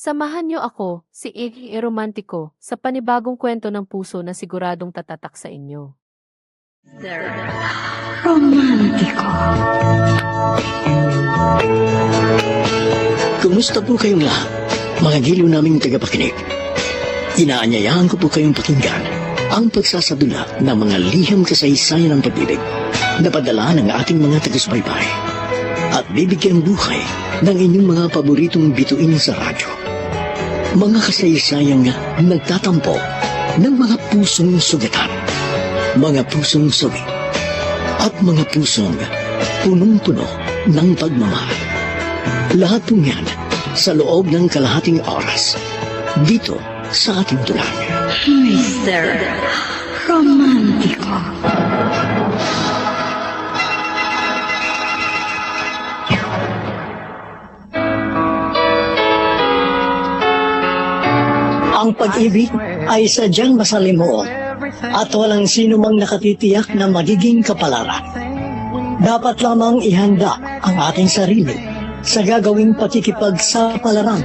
Samahan niyo ako, si Iggy Romantiko, sa panibagong kwento ng puso na siguradong tatatak sa inyo. Romantiko. Kumusta po kayong lahat, mga giliw naming tagapakinig? Inaanyayahan ko po kayong pakinggan ang pagsasadula ng mga liham kasaysayan ng pag-ibig na padala ng ating mga taga-subaybay at bibigyan buhay ng inyong mga paboritong bituin sa radyo. Mga kasaysayang nagtatampo ng mga pusong sugatan, mga pusong suwi, at mga pusong punong-puno ng pagmamahal. Lahat po yan sa loob ng kalahating oras dito sa ating tulang. Mr. Romantiko. Ang pag-ibig ay sadyang masalimuot at walang sino mang nakatitiyak na magiging kapalaran. Dapat lamang ihanda ang ating sarili sa gagawing pakikipagsapalaran.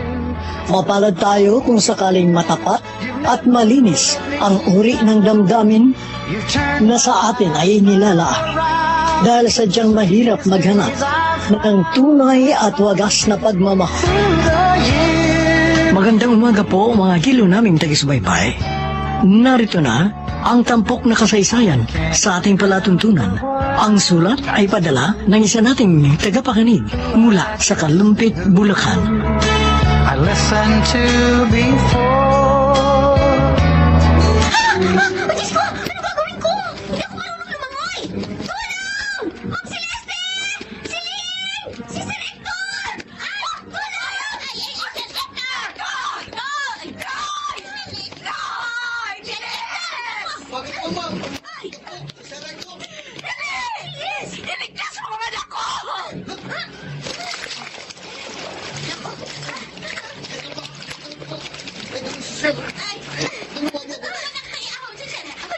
Mapalad tayo kung sakaling matapat at malinis ang uri ng damdamin na sa atin ay inilalaan. Dahil sadyang mahirap maghanap ng tunay at wagas na pagmamahal. Magandang umaga po mga giliw naming taga-subaybay. Narito na ang tampok na kasaysayan sa ating palatuntunan. Ang sulat ay padala ng isa nating tagapakinig mula sa Kalumpit, Bulacan. I listened to before. Diyos ko! Ano gagawin ko? Hindi ako marunong lumangoy! Tulong! Ma'am Celeste! Celine! Si Sir Hector! Tulong! Ay, si Hector! Bakit mo, ma'am? Please! Iligtas mo ang anak ko!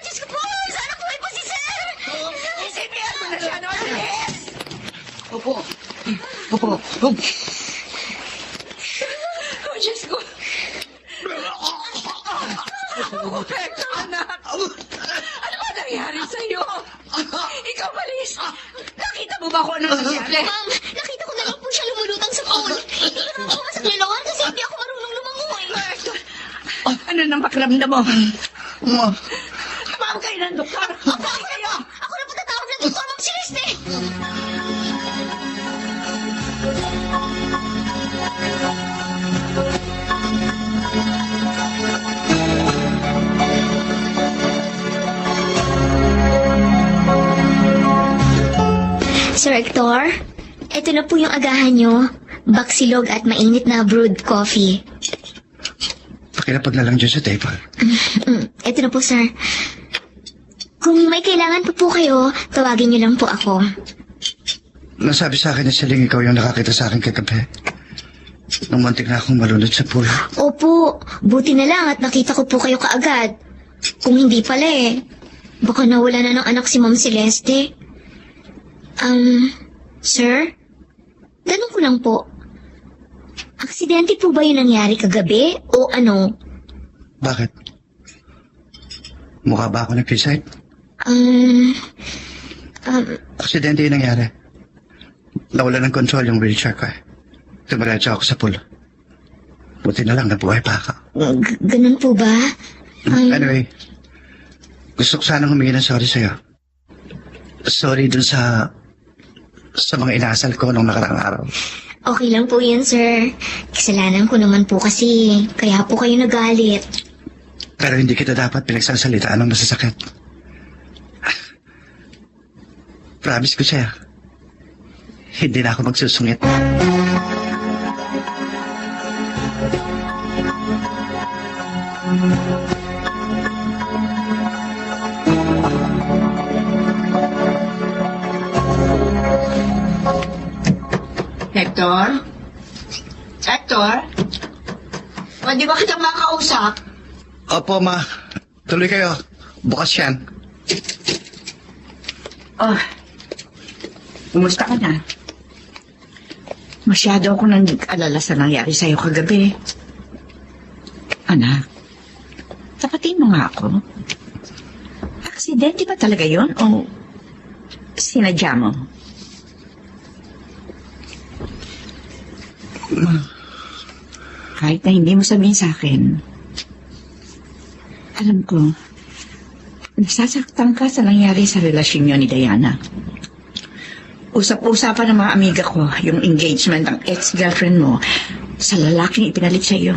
Diyos ko po! Sana buhay po si Sir! Isipihan mo na siya, no? Please! Opo. Opo. Opo. Oh, Diyos ko! Hector, anak! Ano ba nangyari sa'yo? Ikaw, Malis! Nakita mo ba kung ano nangyari? Ma'am, nakita ko na lang po siya lumulutang sa pool. Hindi ko naman po masaklalawan kasi hindi ako marunong lumangoy. Hector, ano nang pakiramdam mo? Ma'am. Tumawag kayo ng doktor! Tumawag kayo! Ako na po tatawag ng doktor, Ma'am Celeste! Sir Hector, ito na po yung agahan nyo. Baksilog at mainit na brewed coffee. Pakilapag na lang dyan sa table. Ito na po, sir. Kung may kailangan pa po kayo, tawagin niyo lang po ako. Nasabi sa akin na Celine, ikaw yung nakakita sa akin kagabi. Nung muntik na akong malunod sa pool. Opo, buti na lang at nakita ko po kayo kaagad. Kung hindi pala baka nawala na ng anak si Ma'am Celeste. Sir? Tanong ko lang po. Aksidente po ba yung nangyari kagabi o ano? Bakit? Mukha ba ako nag-recite? Aksidente yung nangyari. Nawala ng control yung wheelchair ko. Tumiretso ako sa pool. Buti na lang nabuhay pa ako. Ganun po ba? Anyway, gusto ko sanang humingi ng sorry sa'yo. Sorry dun sa mga inasal ko nung nakaraang araw. Okay lang po yan, sir. Kasalanan ko naman po kasi kaya po kayo nagalit. Pero hindi kita dapat pinagsasalitaan ng masasakit. Promise ko sa'yo, hindi na ako magsusungit. Hector? Hector? Pwede ba kitang makausap? Opo, ma. Tuloy kayo. Bukas yan. Oh, kumusta ka na? Masyado ako nang nag-alala sa nangyari sa'yo kagabi. Anak, tapatin mo nga ako. Aksidente ba talaga yun o sinadya mo? Kahit na hindi mo sabihin sa akin, alam ko, nasasaktan ka sa nangyari sa relasyon niyo ni Diana. Usap-usapan ng mga amiga ko yung engagement ng ex-girlfriend mo sa lalaking ipinalit sa iyo.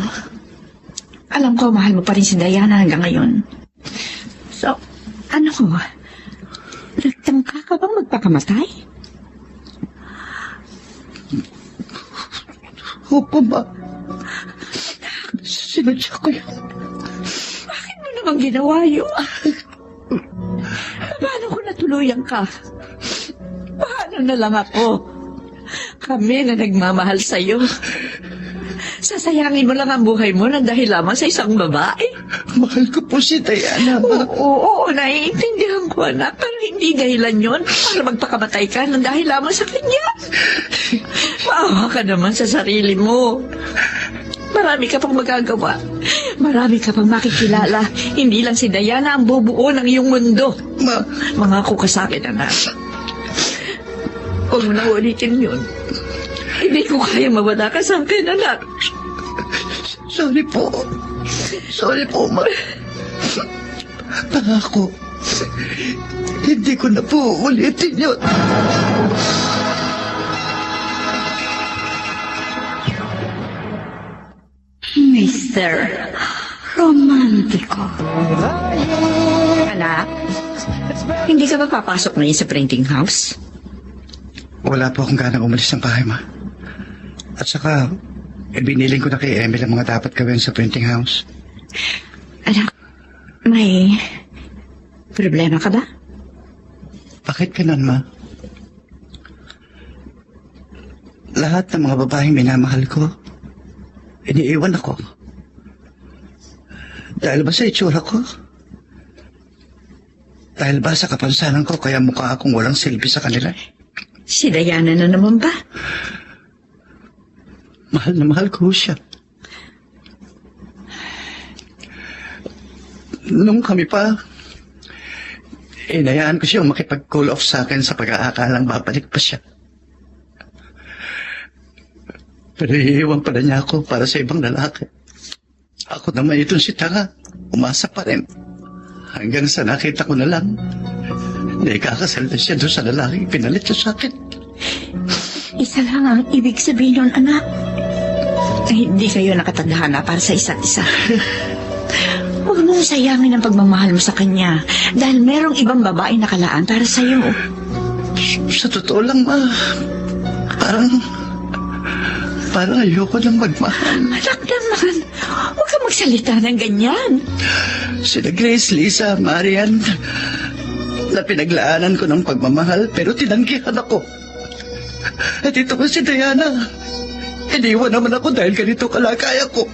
Alam ko, mahal mo pa rin si Diana hanggang ngayon. So, ano ko? Nagtangka ka bang magpakamatay? Opo, ma. Sinadya ko yun. Bakit mo naman ginawa yun? Paano ko natuluyan ka? Paano na lang ako? Kami na nagmamahal sa'yo. Sasayangin mo lang ang buhay mo na dahil lamang sa isang babae. Mahal ko po si Diana, ma. Oo, naiintindihan ko, anak. Pero hindi dahilan yon para magpakamatay ka ng dahil lamang sa kanya. Maawa ka naman sa sarili mo. Marami ka pang magagawa. Marami ka pang makikilala. Hindi lang si Diana ang bubuo ng iyong mundo. Ma. Mangako ka sa akin, anak. Huwag mo na ulitin yun. Hindi ko kaya mawala ka sa akin, anak. Sorry po. Sorry po, ma. Pangako. Hindi ko na po ulitin yun. Mr. Romantiko. Anak, hindi ka ba papasok ngayon sa printing house? Wala po akong ganang umalis ng bahay, ma. At saka, biniling ko na kay Emil ang mga dapat gawin sa printing house. Anak, may problema ka ba? Bakit ganun, ma? Lahat ng mga babaeng minamahal ko, iniiwan ako. Dahil ba sa itsura ko? Dahil ba sa kapansanan ko kaya mukha akong walang silbi sa kanila? Si Diana na naman ba? Mahal na mahal ko siya. Nung kami pa, inayaan ko siyang makipag-cool off sa akin sa pag-aakalang babalik pa siya. Pero iiwan pala niya ako para sa ibang lalaki. Ako naman itong si Tanga, umasa pa rin. Hanggang sa nakita ko na lang, na ikakasal na siya doon sa lalaking pinalit siya sa akin. Isa lang ang ibig sabihin nun, anak. Hindi kayo nakatadhana para sa isa't isa. Huwag mong sayangin ang pagmamahal mo sa kanya dahil merong ibang babae nakalaan para sa'yo. Sa totoo lang, ma, parang ayoko nang magmahal. Anak naman, huwag kang magsalita ng ganyan. Sila Grace, Lisa, Marian, na pinaglaanan ko ng pagmamahal pero tinanggihan ako. At ito ko si Diana. Iniwan naman ako dahil ganito kalagaya ko.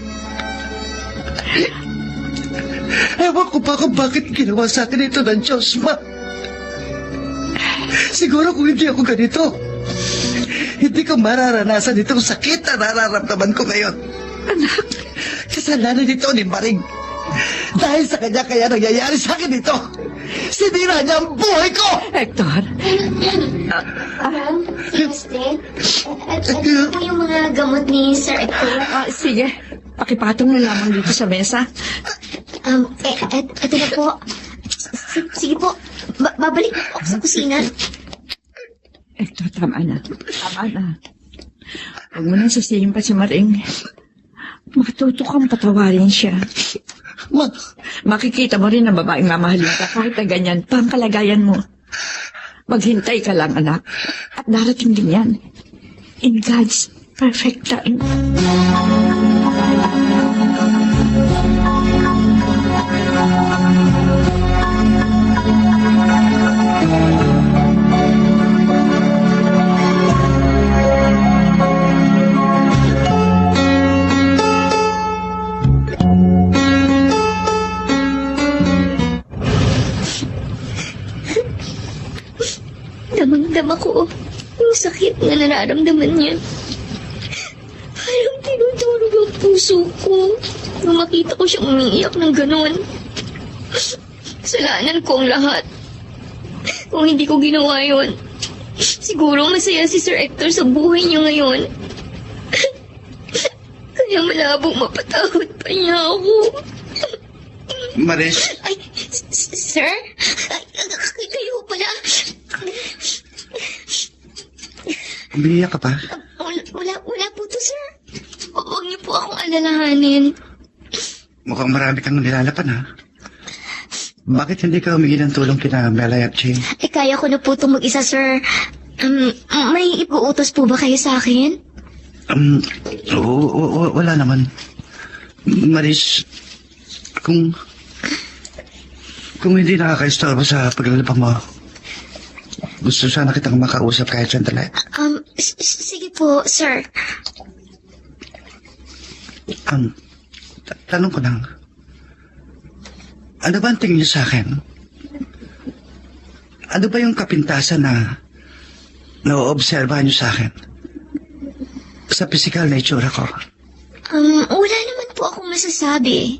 Ewan ko pa kung bakit ginawa sa akin ito ng Diyos, ma. Siguro kung hindi ako ganito, hindi ko mararanasan itong sakit na nararamdaman ko ngayon. Anak, Kasalanan ito ni Maring. Dahil sa kanya kaya nangyayari sa akin ito. Sinira niya ang buhay ko! Hector, Ma'am, Celeste, at po yung mga gamot ni Sir Hector. sige, pakipatong na lamang dito sa mesa. Eto na po. Sige po, babalik po ako sa kusina. Hector, tama na. Tama na. Huwag mo nang sisihin pa si Maring. Matuto kang patawarin siya. Ma, Makikita mo rin ang babaeng mamahalin ka kahit na ganyan pa ang kalagayan mo. Maghintay ka lang, anak. At darating din yan. In God's perfect time. Damang-dama ko yung sakit na nararamdaman niya. Parang tinutulog ang puso ko nung makita ko siyang umiiyak ng ganon. Kasalanan ko ang lahat. Kung hindi ko ginawa yon, siguro masaya si Sir Hector sa buhay niya ngayon. Kaya malabong mapatawad pa niya ako. Maris, Ay, sir? Ay, kayo pala. umiiyak ka pa? Wala po to, sir. Huwag niyo po akong alalahanin. Mukhang marami kang nilalapan, ha? Bakit hindi ka humingi ng tulong kina Melay at Jane? Kaya ko na po itong mag-isa, sir. May ipuutos po ba kayo sa akin? Wala naman. Maris, kung hindi nakakaistorbo sa paglalabang mo, gusto sana kitang makausap kahit sandali. Sige po, sir. Tanong ko lang, ano ba ang tingin niyo sa akin? Ano ba yung kapintasan na naoobserbahan niyo sa akin? Sa physical na itsura ko? Wala naman po akong masasabi.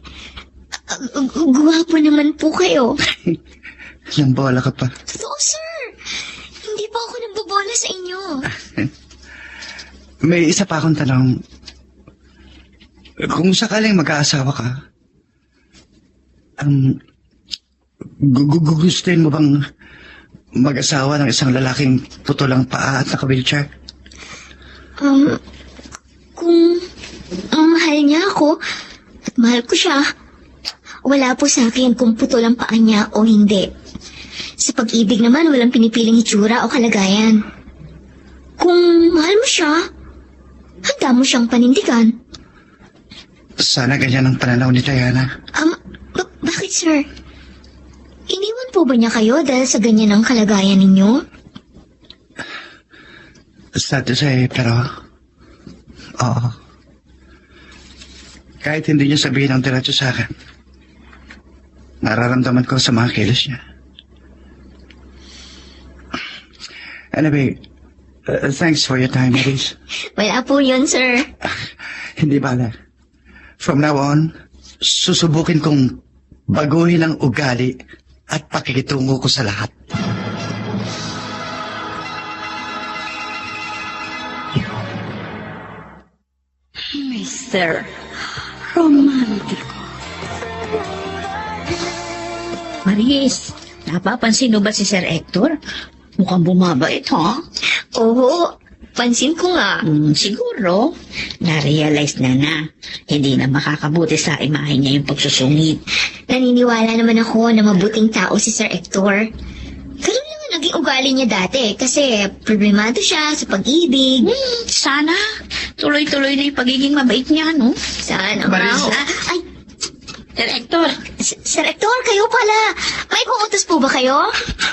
Guwapo naman po kayo. Nang bola ka pa. Totoo, sir. Hindi pa ako nagbobola sa inyo. May isa pa akong tanong. Kung sakaling mag-aasawa ka, gugustuhin mo bang mag-asawa ng isang lalaking putulang paa at naka-wheelchair? Kung mahal niya ako at mahal ko siya, wala po sa akin kung putol ang paa niya o hindi. Sa pag-ibig naman, walang pinipiling itsura o kalagayan. Kung mahal mo siya, handa mo siyang panindigan. Sana ganyan ang pananaw ni Diana. Bakit, sir? Iniwan po ba niya kayo dahil sa ganyan ang kalagayan ninyo? Sad to say, pero oo. Kahit hindi niya sabihin ang diretso sa akin, nararamdaman ko sa mga kilos niya. Anyway, thanks for your time, Maris. Wala po yun, sir. Hindi bala. From now on, susubukin kong baguhin ang ugali at pakikitungo ko sa lahat. Mr. Romantico. Maris, napapansin mo ba si Sir Hector? Mukhang bumabait, ha? Oo, pansin ko nga. Siguro, na-realize na hindi na makakabuti sa imahe niya yung pagsusungit. Naniniwala naman ako na mabuting tao si Sir Hector. Ganun lang ang naging ugali niya dati kasi problemado siya sa pag-ibig. Sana, tuloy-tuloy na yung pagiging mabait niya, no? Sana Maris. nga. Ay, Sir Hector, Sir Hector, kayo pala. May kuutos po ba kayo?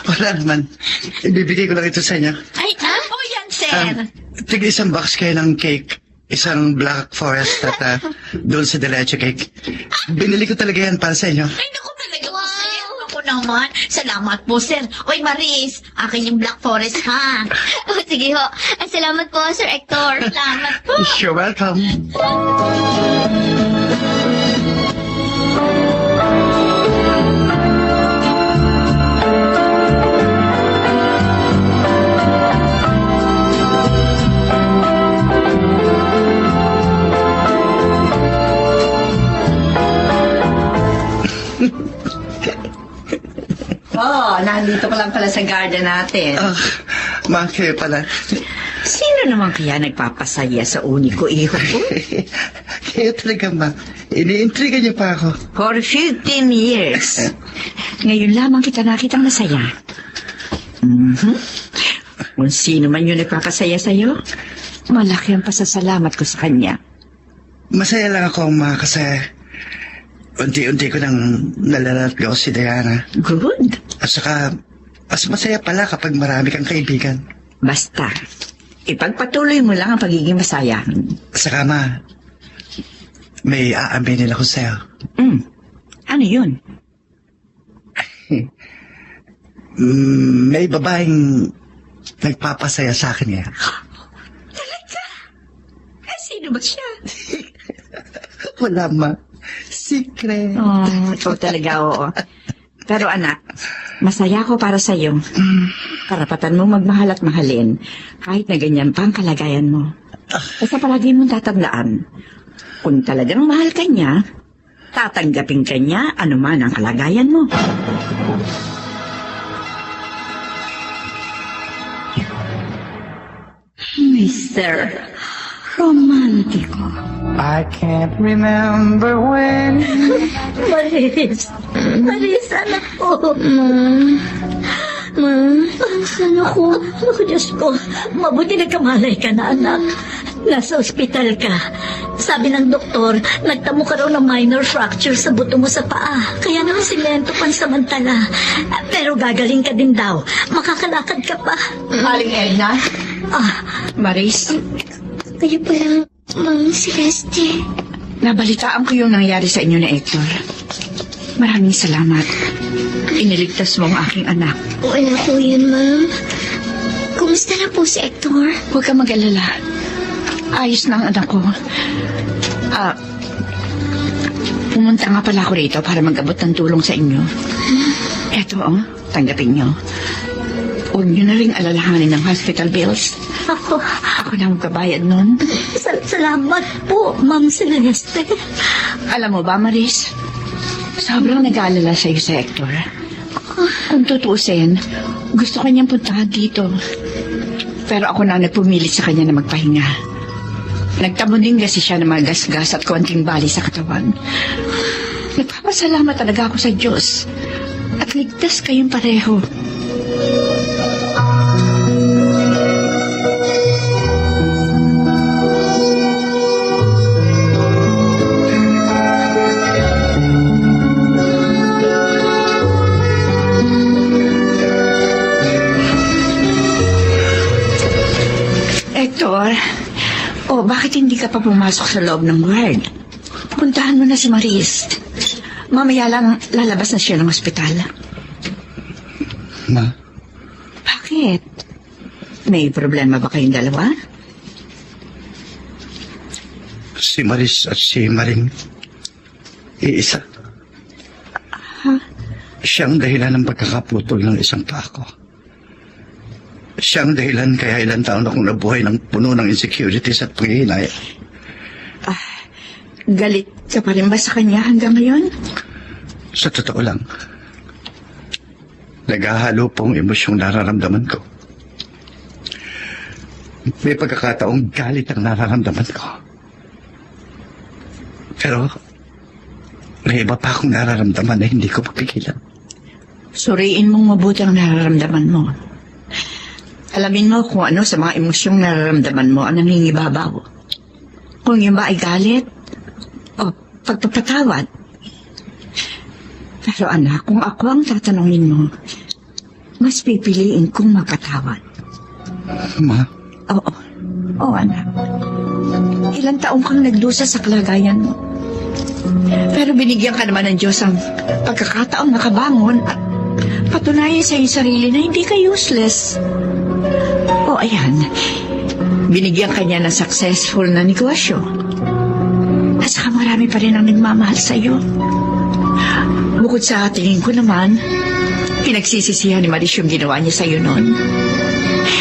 Wala naman. Ibibigay ko lang ito sa inyo. ay, ano yan, Sir? Tig isang box kayo ng cake. Isang Black Forest at dulce de leche cake. Binili ko talaga yan para sa inyo. Ay, naku talaga po, Sir. Ako naman. Salamat po, Sir. Oy, Maris, akin yung Black Forest, ha? Oh, sige ho. Salamat po, Sir Hector. Salamat po. You're welcome. Nandito ka lang pala sa garden natin. Kayo pala. Sino naman kaya nagpapasaya sa uni ko, iho ko? Kayo talaga, ma. Iniintriga niyo pa ako. For 15 years. Ngayon lamang kita nakitang masaya. Kung sino man yung nagpapasaya sa'yo, malaki ang pasasalamat ko sa kanya. Masaya lang ako, ma, kasi unti-unti ko nang nalalatgaw si Diana. Good. At saka, mas masaya pala kapag marami kang kaibigan. Basta, ipagpatuloy mo lang ang pagiging masaya. At saka, ma, may aaminin ako sa'yo. Ano yun? May babaeng nagpapasaya sa akin ngayon. Talaga? Sino ba siya? Wala, ma. Secret. Ikaw talaga, oo. Pero anak, masaya ako para sa'yo. Karapatan mo magmahal at mahalin, kahit na ganyan pa ang kalagayan mo. Basta palagi mong tatandaan, kung talagang mahal ka niya, tatanggapin ka niya anuman ang kalagayan mo. Mr. Romantiko. I can't remember when. Maris! Maris, anak ko! Ma, saan ako? Ako, Diyos ko, mabuti nagkamalay ka na, anak. Nasa ospital ka. Sabi ng doktor, nagtamo ka raw ng minor fracture sa buto mo sa paa. Kaya naman simento pansamantala. Pero gagaling ka din daw. Makakalakad ka pa. Aling Edna? Maris, Kayo palang, Ma'am Celeste. nabalitaan ko yung nangyari sa inyo ni Hector. Maraming salamat. Iniligtas mo ang aking anak. Wala po yun, Ma'am. Kumusta na po si Hector? Huwag kang mag-alala. Ayos na ang anak ko. Pumunta nga pala ako rito para mag-abot ng tulong sa inyo. Eto, tanggapin nyo. Huwag nyo na rin alalahanin ng hospital bills. Ako na magbabayad nun. Salamat po, Ma'am Celeste. Alam mo ba, Maris? Sobrang nag-aalala sa'yo si Hector. Kung tutuusin, gusto kanyang puntahan dito. Pero ako na nagpumilit sa kanya na magpahinga. Nagtamon din kasi siya ng mga gasgas at konting bali sa katawan. Nagpapasalamat talaga ako sa Diyos. At ligtas kayong pareho. Hector, bakit hindi ka pa pumasok sa loob ng ward? Puntahan mo na si Maris. Mamaya lang lalabas na siya ng ospital. Ma, Bakit? May problema ba kayong dalawa? si Maris at si Maring, iisa. Siyang dahilan ng pagkakaputol ng isang paa ko. Siyang dahilan kaya ilang taon akong nabuhay ng puno ng insecurities at panghihinay. Galit ka pa rin ba sa kanya hanggang ngayon? Sa totoo lang, naghahalo pong emosyong nararamdaman ko. May pagkakataong galit ang nararamdaman ko. Pero, may iba pa akong nararamdaman na hindi ko mapigilan. Suriin mong mabuti ang nararamdaman mo. Alamin mo kung ano sa mga emosyong nararamdaman mo ang nangingibabaw. Kung yun ba ay galit o pagpapatawad. Pero anak, kung ako ang tatanungin mo, mas pipiliin kong magpatawad. Ma, Oo, anak. Ilang taong kang nagdusa sa kalagayan mo. Pero binigyan ka naman ng Diyos ang pagkakataong nakabangon at patunayan sa iyong sarili na hindi ka useless. Ayan. Binigyan ka niya ng successful na negosyo. At saka marami pa rin ang nagmamahal sa iyo. Bukod sa tingin ko naman, pinagsisisihan ni Maris yung ginawa niya sa iyo noon.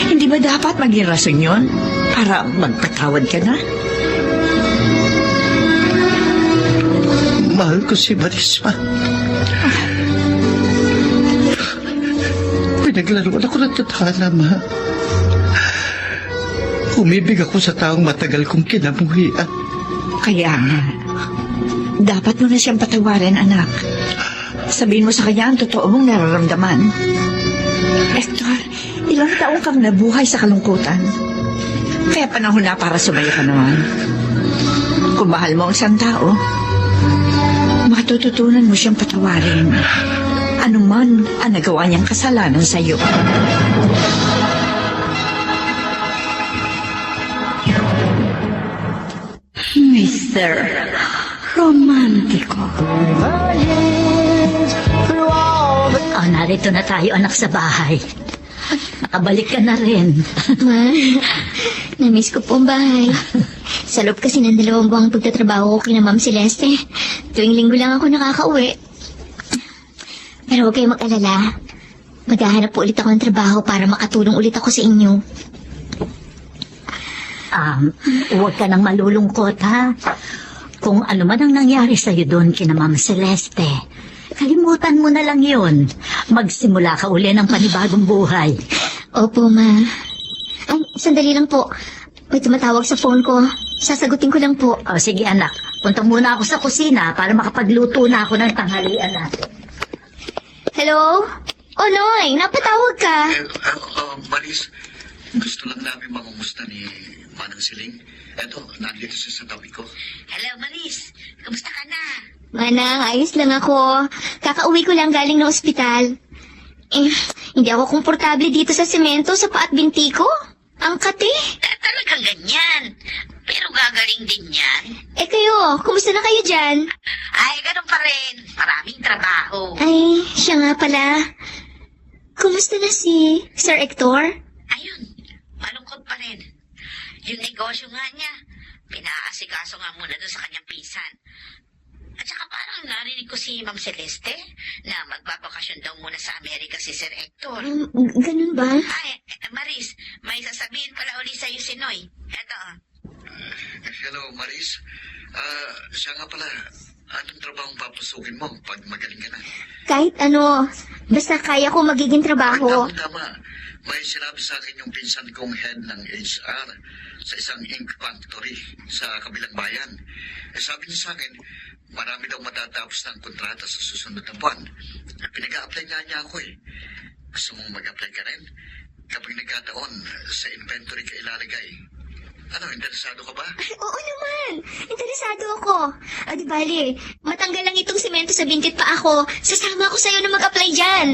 Hindi ba dapat maging rason yun para magpatawad ka na? mahal ko si Maris, ma. Pinaglaruan ako ng tadhana, ma. Umibig ako sa taong matagal kong kinamuhian. Kaya nga, dapat mo na siyang patawarin, anak. Sabihin mo sa kanya ang totoo mong nararamdaman. Hector, ilang taong kang nabuhay sa kalungkutan. Kaya panahon na para sumaya ka naman. Kung mahal mo ang isang tao, matututunan mo siyang patawarin. Ano man ang nagawa niyang kasalanan sa iyo. Mr. Romantiko. Narito na tayo, anak, sa bahay. Nakabalik ka na rin. Ma, namiss ko po ang bahay. Sa loob kasi ng 2 buwang pagtatrabaho ko kina Ma'am Celeste, tuwing linggo lang ako nakakauwi. Pero huwag kayong mag-alala. Maghahanap po ulit ako ng trabaho para makatulong ulit ako sa inyo. Huwag ka nang malulungkot, ha? Kung ano man ang nangyari sa'yo doon kina Ma'am Celeste, kalimutan mo na lang yun. Magsimula ka uli ng panibagong buhay. Opo, Ma. Ay, sandali lang po. May tumatawag sa phone ko. Sasagutin ko lang po. O, sige anak, punta muna ako sa kusina para makapagluto na ako ng tanghalian natin. Hello? Oh, Noy, napatawag ka. Maris, gusto lang namin mangumusta ni Manang Siling. Eto, nandito siya sa tabi ko. Hello, Maris. Kamusta ka na? Manang, ayos lang ako. Kakauwi ko lang galing ng ospital. Hindi ako komportable dito sa semento sa paat binti ko. Ang kati. Talagang ganyan. Pero gagaling din yan. Kayo, kumusta na kayo dyan? Ay, ganun pa rin. Maraming trabaho. Ay, siya nga pala. Kumusta na si Sir Hector? Ayun, malungkot pa rin. Yung negosyo nga niya, pinaasikaso nga muna doon sa kanyang pinsan. At saka parang narinig ko si Ma'am Celeste na magbabakasyon daw muna sa Amerika si Sir Hector. Ganun ba? Ay, Maris, may sasabihin pala uli sa'yo si Noy. Eto. Hello, Maris. Siya nga pala, anong trabaho papasukin mo pag magaling ka na? Kahit ano, basta kaya ko magiging trabaho. Tama. May sinabi sa akin yung pinsan kong head ng HR sa isang ink factory sa kabilang bayan. Sabi niya sa akin, marami daw matatapos ng kontrata sa susunod na buwan. Pinag-a-apply niya ako eh. Gusto mong mag-apply ka rin? Kapag nagkataon, sa inventory ka ilalagay. Ano, interesado ka ba? Oo naman, interesado ako. Di bali, matanggal lang itong semento sa bintit pa ako. Sasama ako sa'yo na mag-apply dyan.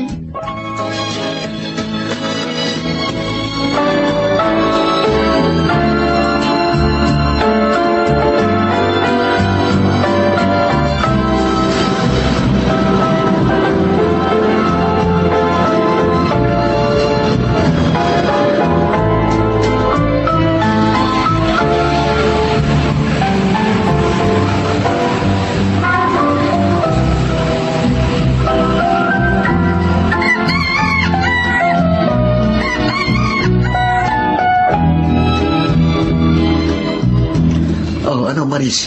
Oh, ano, Maris?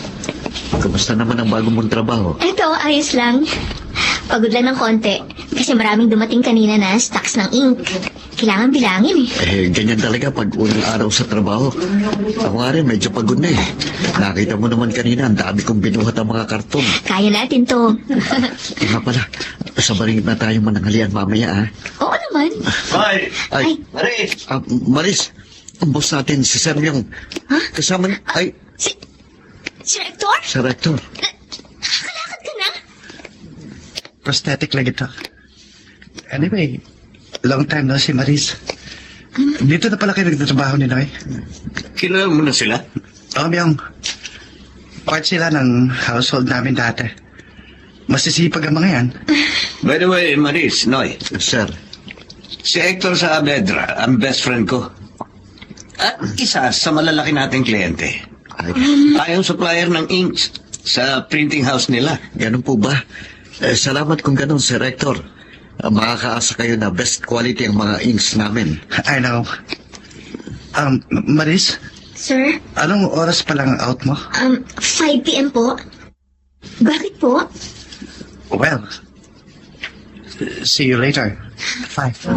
Kumusta naman ang bago mong trabaho? Eto, ayos lang. Pagod lang ng konti. Kasi maraming dumating kanina na stocks ng ink. Kailangan bilangin eh. Ganyan talaga pag unang araw sa trabaho. Ako nga rin, medyo pagod na eh. Nakita mo naman kanina, ang dami kong binuhat ang mga karton. Kaya natin to. Nga pala, sa baringit na tayong mananghalian mamaya, ah. Oo naman. Hoy! Ay. Maris! Maris, ang boss natin, si Sir Myung. Kasama niya, ay, Sir Hector? Sir Hector. Nakakalakad ka na? Prosthetic lang ito. Anyway, long time no si Maris. Dito na pala kayo nagtatrabaho ni Noy. Kilala mo na sila? Myung. Part sila ng household namin dati. Masisipag ang mga yan. By the way, Maris, Noy, Sir. si Hector sa Abedra, ang best friend ko. At isa sa malalaki nating kliyente. Ay, Tayong supplier ng inks sa printing house nila. ganun po ba? Salamat kung ganun, Sir Hector. Makakaasa kayo na best quality ang mga inks namin. I know. Maris, Sir, anong oras pa lang out mo? 5 p.m. po. Bakit po? Well, see you later. 5.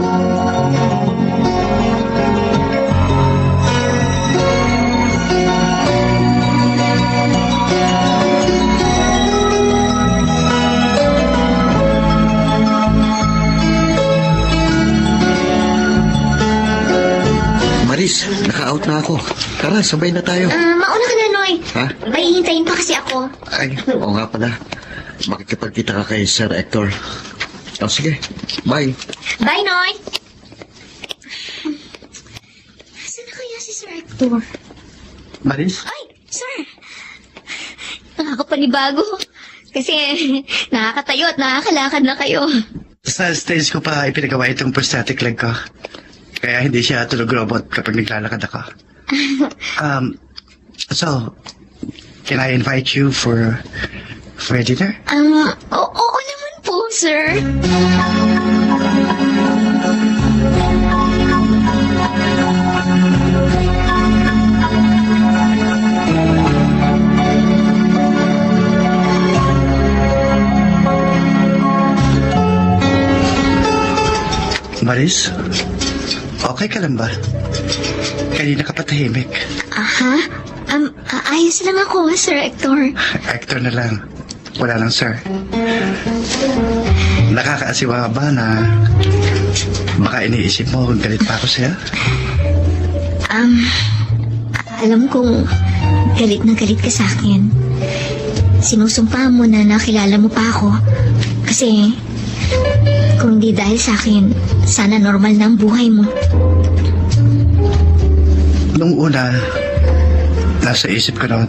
Maris, naka-out na ako. Tara, sabay na tayo. Mauna ka na, Noy. Ha? May hihintayin pa kasi ako. Ay, oo nga pala. Makikipagkita ka kay Sir Hector. O sige, bye. Bye, Noy. Saan na kaya si Sir Hector? Maris? Ay, sir. Nakakapanibago. Kasi nakakatayo at nakakalakad na kayo. Sa stage ko pa ipinagawa itong prosthetic leg ko. Kaya hindi siya tulog robot kapag naglalakad ako. So, can I invite you for dinner? Oo naman po, sir. Maris, okay ka lang ba? Kanina ka patahimik. Aha? Ayos lang ako, Sir Hector. Actor na lang. Wala lang, sir. Nakakaasiwa ba na baka iniisip mo kung galit pa ako sa'yo? Alam kong galit na galit ka sa akin. Sinusumpa mo na nakilala mo pa ako. Kasi kung di dahil sa akin, sana normal na ang buhay mo. Nung una, nasa isip ko noon,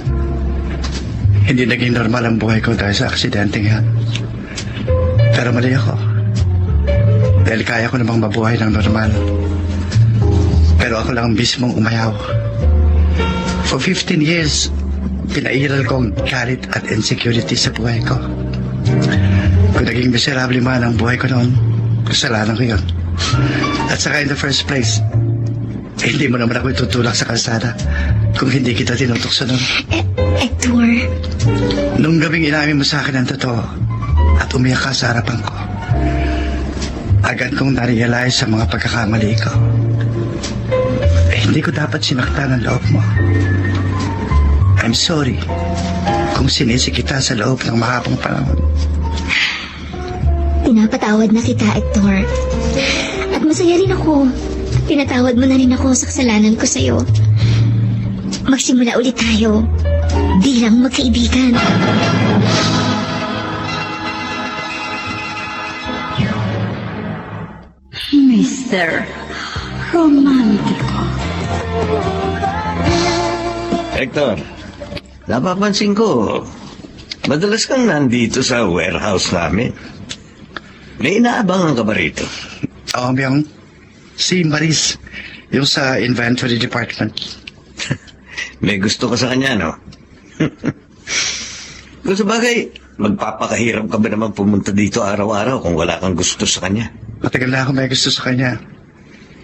hindi naging normal ang buhay ko dahil sa aksidente nga. Pero mali ako. Dahil kaya ko namang mabuhay ng normal. Pero ako lang mismong umayaw. For 15 years, pinairal ko ang galit at insecurity sa buhay ko. Kung naging miserable man ang buhay ko noon, kasalanan ko yun. At saka in the first place, hindi mo naman ako itutulak sa kalsada kung hindi kita tinutokso noon. Hector, Nung gabing inamin mo sa akin ang totoo at umiyak ka sa harapan ko, agad kong narealize sa mga pagkakamali ko. Hindi ko dapat sinaktan ang loob mo. I'm sorry kung sinisi kita sa loob ng mahabang panahon. pinapatawad na kita, Hector. At masaya rin ako. Pinatawad mo na rin ako sa kasalanan ko sa'yo. Magsimula ulit tayo bilang magkaibigan. Mr. Romantico. Hector, napapansin ko, madalas kang nandito sa warehouse namin. May inaabangan ka ba rito? Yung si Maris, yung sa inventory department. May gusto ka sa kanya, no? Kung sa bagay, magpapakahirap ka ba naman pumunta dito araw-araw kung wala kang gusto sa kanya? Matagal na ako may gusto sa kanya.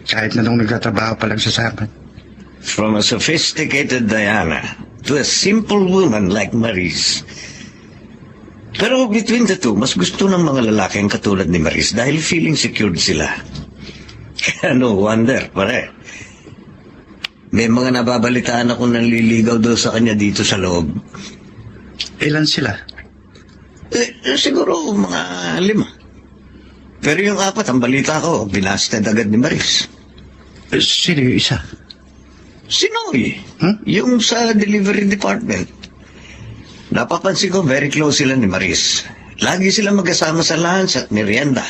Kahit na nung nagtatrabaho pa lang siya sa akin. From a sophisticated Diana to a simple woman like Maris. Pero between the two, mas gusto ng mga lalaki ang katulad ni Maris dahil feeling secured sila. Kaya no wonder, pare. May mga nababalitaan ako nanliligaw daw sa kanya dito sa loob. Ilan sila? Siguro mga 5. Pero yung 4, ang balita ko, binasted agad ni Maris. Sino yung isa? Si Noy, Hmm? yung sa delivery department. Napapansin ko, very close sila ni Maris. Lagi sila magkasama sa lunch at merienda.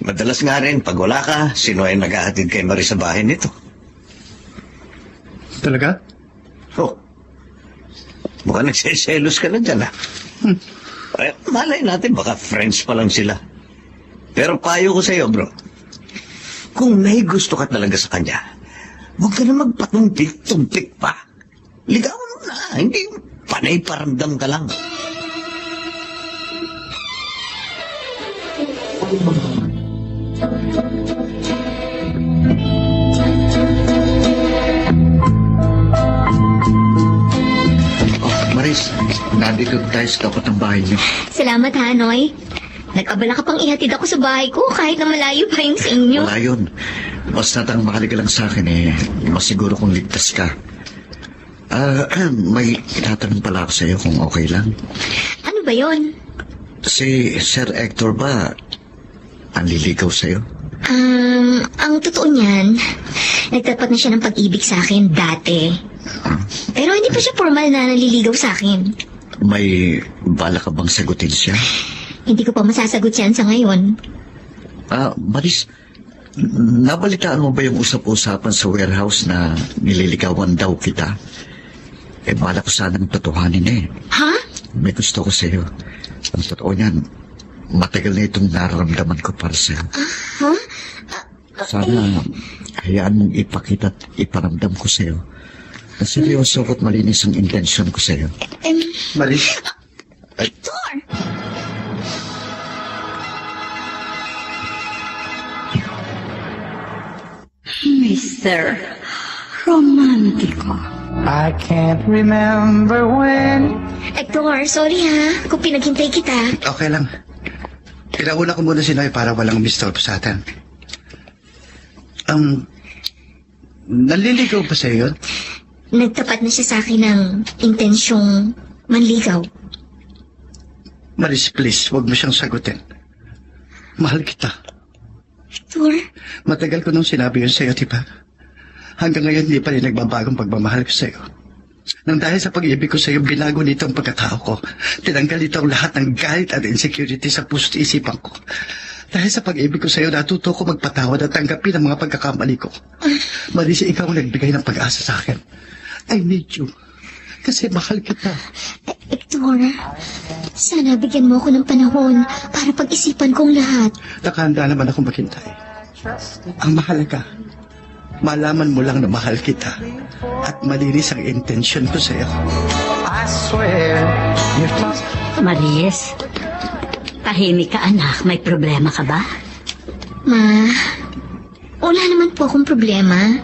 Madalas nga rin, pag wala ka, si Noy nag-ahatid kay Maris sa bahay nito. Talaga? Oh, mukhang nagsiselos ka na dyan, ha? Ay, malay natin, baka friends pa lang sila. Pero payo ko sa'yo, bro. Kung may gusto ka talaga sa kanya, huwag ka na magpatumpik-tumpik pa. Ligawan mo na, hindi yung panay paramdam ka lang. Maris, nandito tayo sa tapat ng bahay niyo. Salamat, Hanoy. Nag-abala ka pang ihatid ako sa bahay ko kahit na malayo pa yung sa inyo. Wala yun. Basta tang mahalaga lang sa akin masiguro kung ligtas ka. May tinatanong pala ako sa'yo kung okay lang. Ano ba yon? Si Sir Hector ba ang liligaw sa'yo? Ang totoo niyan, nagtapat na siya ng pag-ibig sa akin dati. Pero hindi pa siya formal na naliligaw sa akin. May bala ka bang sagutin siya? Hindi ko pa masasagot yan sa ngayon. Maris, nabalitaan mo ba yung usap-usapan sa warehouse na nililigawan daw kita? Bala ko sanang totohanin Ha? May gusto ko sa'yo. Ang totoo niyan, matagal na itong nararamdaman ko para sa'yo. Ha? Sana hayaan mong ipakita at iparamdam ko sa'yo Seryoso ko't malinis ang intensyon ko sa'yo. Maris, Hector! Mr. Romantico. I can't remember when. Hector, sorry ha, kung pinaghintay kita. okay lang. Pinauna ko muna si Noy para walang mistorbo sa atin. Nanliligaw ba sa'yo yun? Nagtapat na siya sa akin ng intensyong manligaw. Maris, please, huwag mo siyang sagutin. Mahal kita. Hector, Matagal ko nung sinabi yun sa'yo, di ba? Hanggang ngayon, di pa rin nagbabagong pagmamahal ko sa'yo. Nang dahil sa pag-ibig ko sa'yo, binago nito ang pagkatao ko. Tinanggal nito ang lahat ng galit at insecurity sa puso't isipan ko. Dahil sa pag-ibig ko sa'yo, natuto ko magpatawad at tanggapin ang mga pagkakamali ko. Maris, ikaw ang nagbigay ng pag-asa sa akin. I need you. Kasi mahal kita. Hector, sana bigyan mo ako ng panahon para pag-isipan kong lahat. Nakahanda naman akong maghintay. Ang mahalaga, malaman mo lang na mahal kita at malinis ang intensyon ko sa'yo. I swear if my Maris, tahimik ka anak. May problema ka ba? Ma, wala naman po akong problema.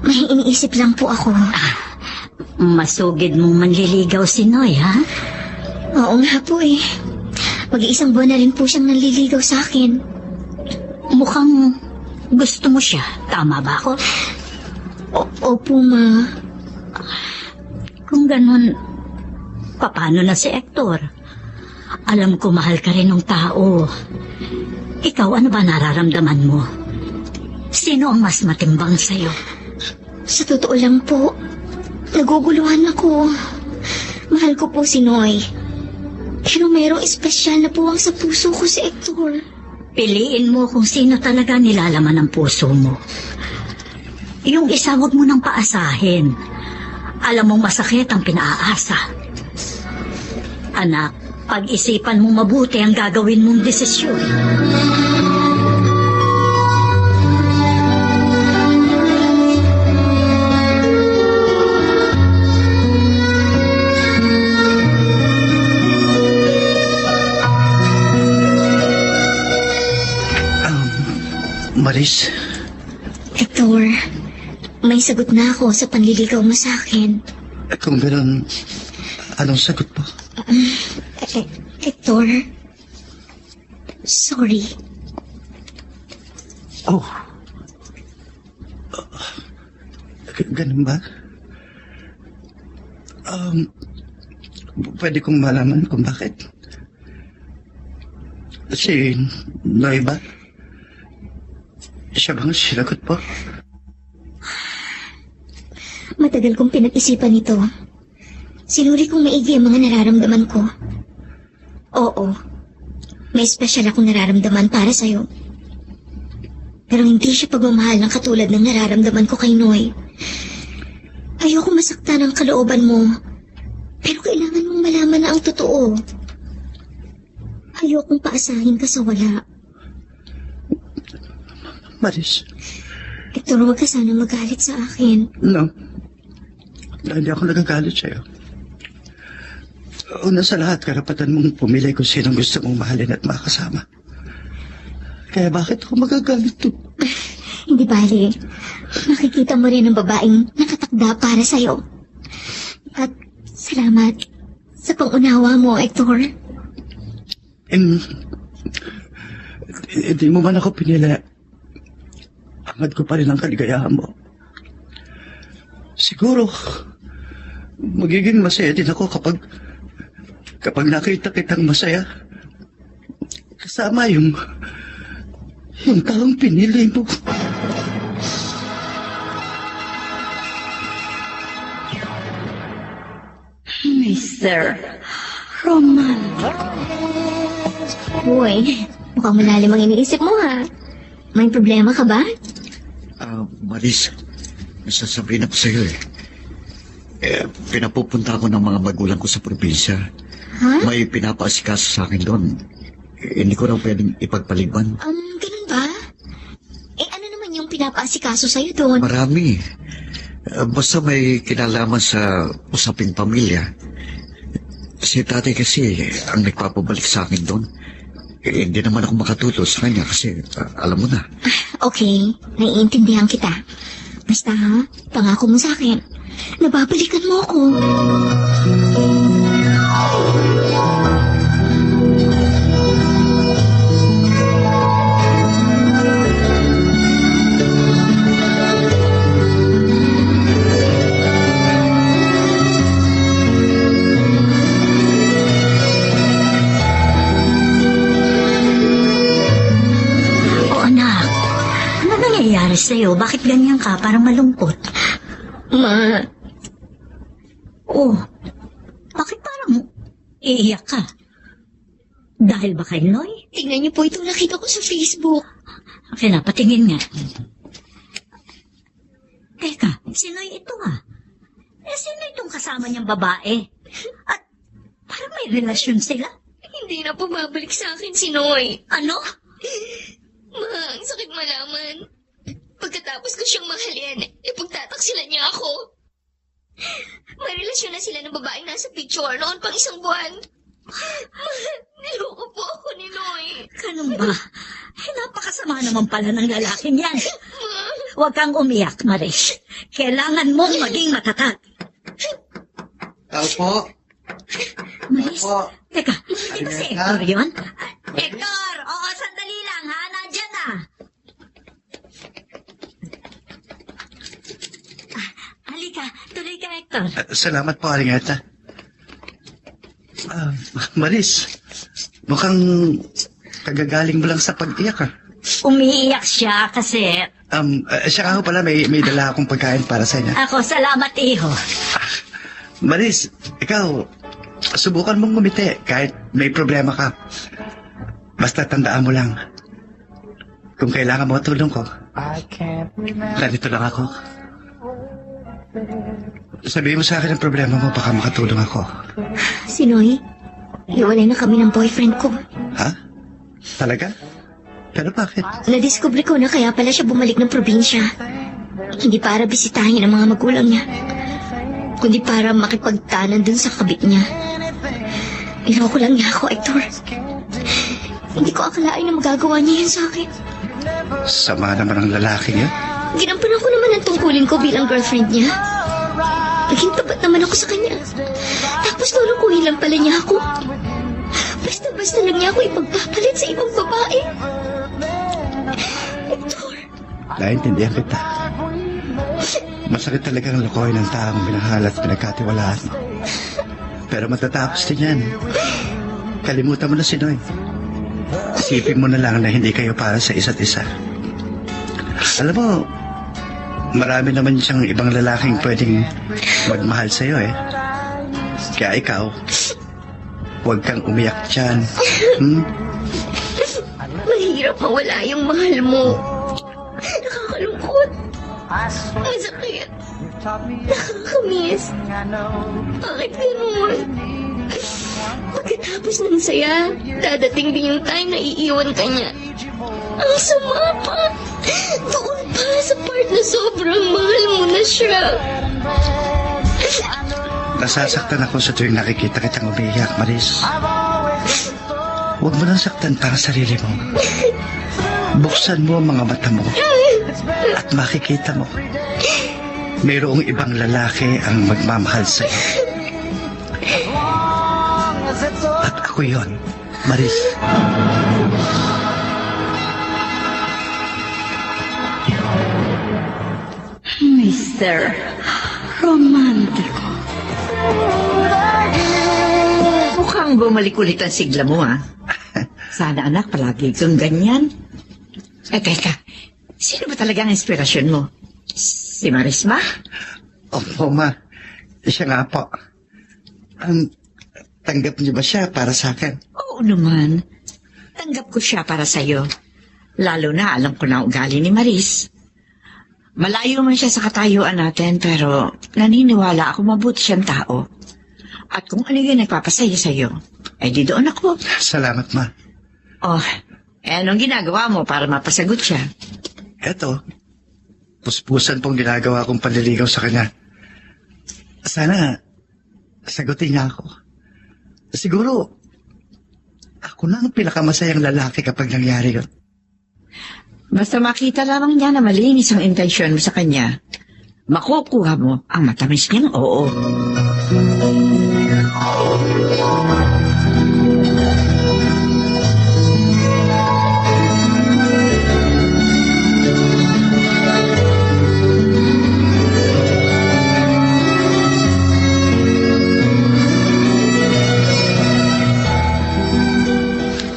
May iniisip lang po ako. Masugid mong manliligaw si Noy, ha? Oo nga po eh. Mag-iisang buwan na rin po siyang nanliligaw sa akin. Mukhang gusto mo siya. Tama ba ako? Opo, Ma. Kung ganun, paano na si Hector? Alam ko mahal ka rin ng tao. Ikaw, ano ba nararamdaman mo? Sino ang mas matimbang sa'yo? Sa totoo lang po, naguguluhan ako. Mahal ko po si Noy. Pero merong espesyal na puwang sa puso ko si Hector. Piliin mo kung sino talaga nilalaman ng puso mo. Yung isa, huwag mo nang paasahin. Alam mong masakit ang pinaasa. Anak, pag-isipan mong mabuti ang gagawin mong desisyon. Maris, Hector, may sagot na ako sa panliligaw mo sa akin. kung gano'n, anong sagot mo? Hector, sorry. Oh. Ganun ba? Pwede kong malaman kung bakit? Si Noy ba? Siya bang sinagot po? Matagal kong pinag-isipan ito. Sinuri kong maigi ang mga nararamdaman ko. Oo, may espesyal akong nararamdaman para sa'yo. Pero hindi siya pagmamahal ng katulad ng nararamdaman ko kay Noy. Ayoko masaktan ang kalooban mo, pero kailangan mong malaman na ang totoo. Ayokong paasahin ka sa wala. Maris, Hector, huwag ka sana magalit sa akin. no. Hindi ako nagagalit sa'yo. Una sa lahat, karapatan mong pumili kung sinong gusto mong mahalin at makasama. Kaya bakit ako magagalit to? Hindi bali. Makikita mo rin ang babaeng nakatakda para sa'yo. At salamat sa pangunawa mo, Hector. Hindi mo man ako pinili. Hangad ko pa rin ang kaligayahan mo. Siguro, magiging masaya din ako kapag nakita kitang masaya. Kasama yung taong pinili mo. Mr. Romantic. Uy, mukhang malalim ang iniisip mo ha. May problema ka ba? Maris, sasabihin ako sa'yo pinapupunta ako ng mga magulang ko sa probinsya. Ha? May pinapaasikaso sa akin doon. Hindi ko raw pwedeng ipagpaliban. Ganun ba? Ano naman yung pinapaasikaso sa'yo doon? Marami. Basta may kinalaman sa usaping pamilya. Si tatay kasi ang nagpapabalik sa akin doon. Hindi naman ako makatulog sa kanya kasi alam mo na. Okay, naiintindihan kita. Basta ha, pangako mo sa akin. Nababalikan mo ako. nangyayari sa'yo? Bakit ganyan ka? Parang malungkot. Ma, Oh, bakit parang iiyak ka? Dahil ba kay Noy? tingnan niyo po itong nakita ko sa Facebook. Okay na, patingin nga. Teka, si Noy ito ah. Sino itong kasama niyang babae? At parang may relasyon sila. Hindi na bumabalik sa akin si Noy. Ano? Ma, ang sakit malaman. Pagkatapos ko siyang mahalin, ipagtataksilan niya ako. May relasyon na sila ng babaeng nasa picture noon pang 1 buwan. Ma, niloko po ako ni Noy. Ganun ba? Napakasama naman pala ng lalaking yan. Huwag kang umiyak, Maris. Kailangan mong maging matatag. Tao po. Maris, Opo. teka, di ba si Ano Hector yan? yun? Hector! Oo, sandali lang ha, nandyan na. Halika, tuloy ka, Hector. Salamat po, Aringeta. Maris, mukhang kagagaling mo lang sa pag-iyak ah. Umiiyak siya kasi Siya nga ho pala, may dala akong pagkain para sa inyo. ako, salamat iho. Maris, ikaw, subukan mong ngumiti kahit may problema ka. Basta tandaan mo lang, kung kailangan mo tulong ko, I can't remember. nandito lang ako. Sabihin mo sa akin ang problema mo, baka makatulong ako. Si Noy, iwalay na kami ng boyfriend ko. Ha? Talaga? Pero bakit? Nadiskubre ko na kaya pala siya bumalik ng probinsya. Hindi para bisitahin ang mga magulang niya, kundi para makipagtanan dun sa kabit niya. Niloko lang niya ako, Hector. Hindi ko akalain na magagawa niya yan sa akin. Sama naman ang lalaki niya. Ginampanan ko naman ang tungkulin ko bilang girlfriend niya. Naging tapat naman ako sa kanya. Tapos lulukuhin lang pala niya ako. Basta-basta lang niya ako ipagpapalit sa ibang babae. Hector, Naintindihan kita. Masakit talagang lokohin ng taong minahal at pinagkatiwalaan. Pero matatapos din yan. Kalimutan mo na si Noy. Isipin mo na lang na hindi kayo para sa isa't isa. Alam mo, marami naman siyang ibang lalaking pwedeng magmahal sa'yo eh. Kaya ikaw, huwag kang umiyak dyan. mahirap mawala yung mahal mo. Nakakalungkot. Masakit. Nakakamiss. Bakit ganun? Pagkatapos ng saya, dadating din yung time na iiwan ka niya. Ang sama pa. Doon pa sa part na sobrang mahal mo na siya. Nasasaktan ako sa tuwing nakikita kitang umiiyak, Maris. Huwag mo nang saktan para sarili mo. Buksan mo ang mga mata mo at makikita mo. Mayroong ibang lalaki ang magmamahal sa'yo. At ako yon, Maris. Mr. Romantico. Mukhang bumalik ulit ang sigla mo, ha? Sana, anak, palagi kang ganyan. Teka, sino ba talaga ang inspirasyon mo? Si Maris ba? Opo, ma. Siya nga po. Tanggap niyo ba siya para sa akin? Oo naman. Tanggap ko siya para sa'yo. Lalo na alam ko na ugali ni Maris. Malayo man siya sa katayuan natin, pero naniniwala ako mabuti siyang tao. At kung ano yung nagpapasaya sa'yo, ay di doon ako. Salamat, ma. Oh, anong ginagawa mo para mapasagot siya? Eto, puspusan pong ginagawa kong panliligaw sa kanya. Sana, sagutin niya ako. Siguro, ako na ang pinakamasayang lalaki kapag nangyari yun. Basta makita lamang niya na malinis ang intensyon mo sa kanya, makukuha mo ang matamis niyang oo.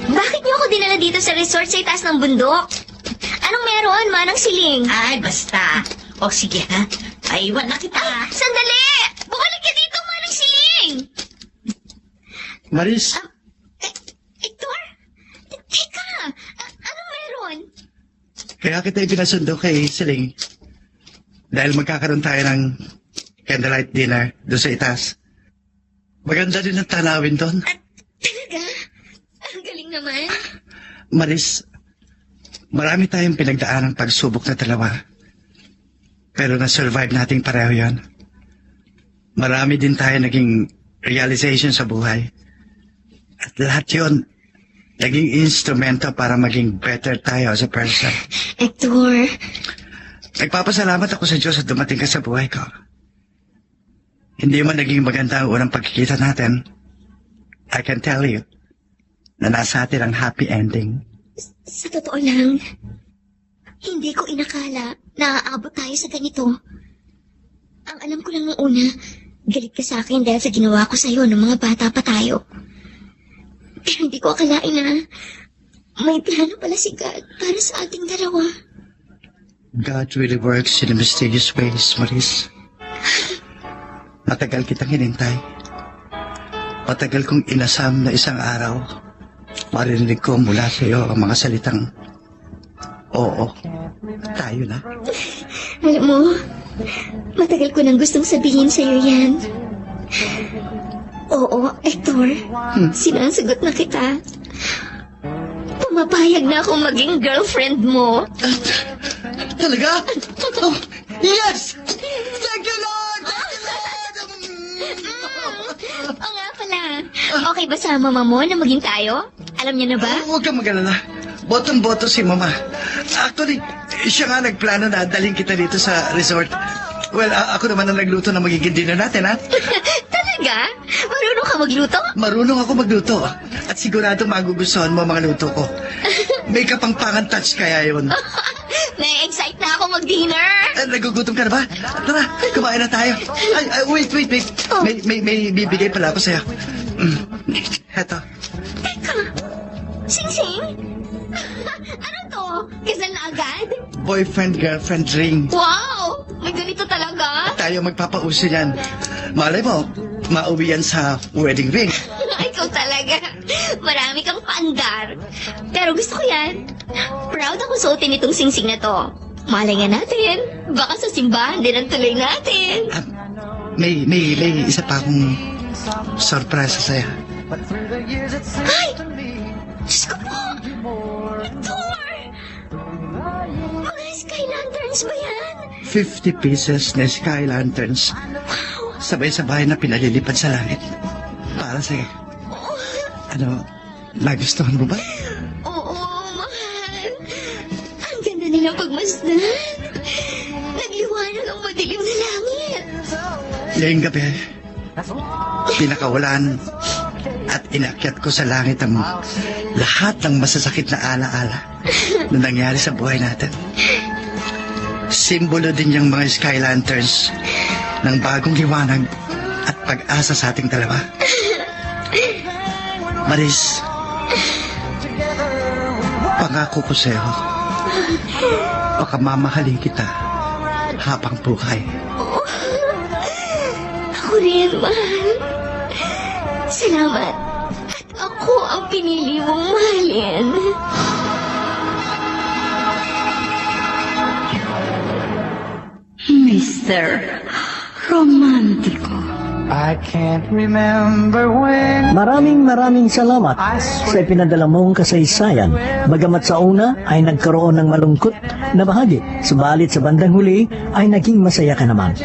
Bakit niyo ako dinala dito sa resort sa itaas ng bundok? Anong meron, Manang Siling? Ay, basta. O sige ha, aiwan na kita. Sandali! Bumalik ka dito, Manang Siling! Maris, Hector? Teka! Anong meron? kaya kita ipinasundo kay Siling. Dahil magkakaroon tayo ng candlelight dinner doon sa itaas. Maganda din ang tanawin doon. Talaga? Ang galing naman. Maris, marami tayong pinagdaan ng pagsubok na dalawa. Pero na-survive nating pareho yan. Marami din tayo naging realization sa buhay. At lahat yun, naging instrumento para maging better tayo as a person. Hector, Nagpapasalamat ako sa Diyos at dumating ka sa buhay ko. Hindi man naging maganda ang unang pagkikita natin. I can tell you na nasa atin ang happy ending. sa totoo lang, hindi ko inakala na aabot tayo sa ganito. Ang alam ko lang nung una, galit ka sa akin dahil sa ginawa ko sa'yo nung mga bata pa tayo. Pero hindi ko akalain na may plano pala si God para sa ating dalawa. God really works in mysterious ways, Maris. Matagal kitang hinintay. Matagal kong inasam na isang araw, marinig ko mula sa iyo ang mga salitang, oo, tayo na. Alam mo, matagal ko nang gustong sabihin sa'yo yan. Oo, Hector, sinasagot na kita. Pumapayag na akong maging girlfriend mo. Talaga? Oh, yes! Thank you, Lord! Oo nga pala. Okay ba sa mama mo na maging tayo? Alam niya na ba? Huwag kang mag-alala. Botong-boto si Mama. Actually, siya nga nagplano na dalhin kita dito sa resort. Well, ako naman ang nagluto na magiging dinner natin, ha? Talaga? Marunong ka magluto? Marunong ako magluto. At sigurado magugustuhan mo ang mga luto ko. May kapangpangan touch kaya yun. Na-excite na ako mag-dinner. Nagugutom ka na ba? Tara, kumain na tayo. Ay, wait. May bibigay pala ako sa'yo. Heto. Teka, Sing-Sing? Ano to? Kasal na agad? Boyfriend-girlfriend ring. Wow! May ganito talaga? Tayo magpapauso yan. Malay mo, mauwi yan sa wedding ring. Ikaw talaga. Marami kang paandar. Pero gusto ko yan. Proud ako suotin itong singsing na to. Malay nga natin. Baka sa simbahan din ang tuloy natin. May isa pa akong surprise sa'yo. Ay! Diyos ko po! Hector! Mga sky lanterns ba yan? 50 pieces na sky lanterns. Sabay-sabay na pinalilipad sa langit. Para sa'yo. Ano, nagustuhan mo ba? Oo, mahal. Ang ganda nilang pagmasdan. Nagliwanag ang madilim na langit. Ngayong gabi, pinakawalan at inakyat ko sa langit ang lahat ng masasakit na alaala na nangyari sa buhay natin. Simbolo din yung mga sky lanterns ng bagong liwanag at pag-asa sa ating dalawa. Maris, pangako ko sa'yo, pakamamahalin kita habang buhay. Ako rin, mahal. Salamat. At ako ang pinili mong mahalin. Mr. Romantiko. I can't remember when. Maraming salamat sa ipinadala mong kasaysayan. Bagamat sa una ay nagkaroon ng malungkot na bahagi, subalit sa bandang huli ay naging masaya ka naman.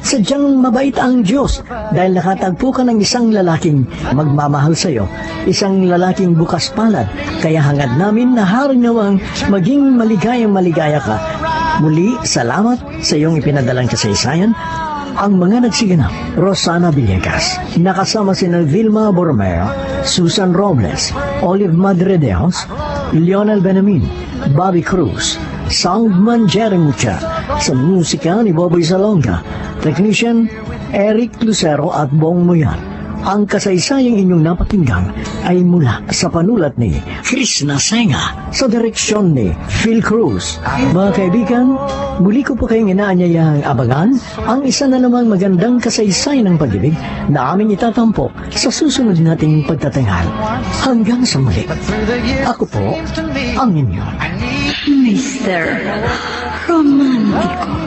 Sadyang mabait ang Diyos dahil nakatagpo ka ng isang lalaking magmamahal sa iyo, isang lalaking bukas palad, kaya hangad namin na harinawang maging maligayang-maligaya ka. Muli, salamat sa iyong ipinadalang kasaysayan. Ang mga nagsiganap, Rosana Villegas, nakasama sina Vilma Borromeo, Susan Robles, Olive Madredeos, Lionel Benamin, Bobby Cruz, Soundman Jerry Mucha, sa musika ni Boboy Salonga, Technician Eric Lucero at Bong Moyan. Ang kasaysayang inyong napakinggan ay mula sa panulat ni Chris Nasenga sa direksyon ni Phil Cruz. Mga kaibigan, muli ko po kayong inaanyayang abangan ang isa na namang magandang kasaysayan ng pag-ibig na aming itatampok sa susunod nating pagtatanghal. Hanggang sa muli, ako po ang inyo. Mr. Romantico.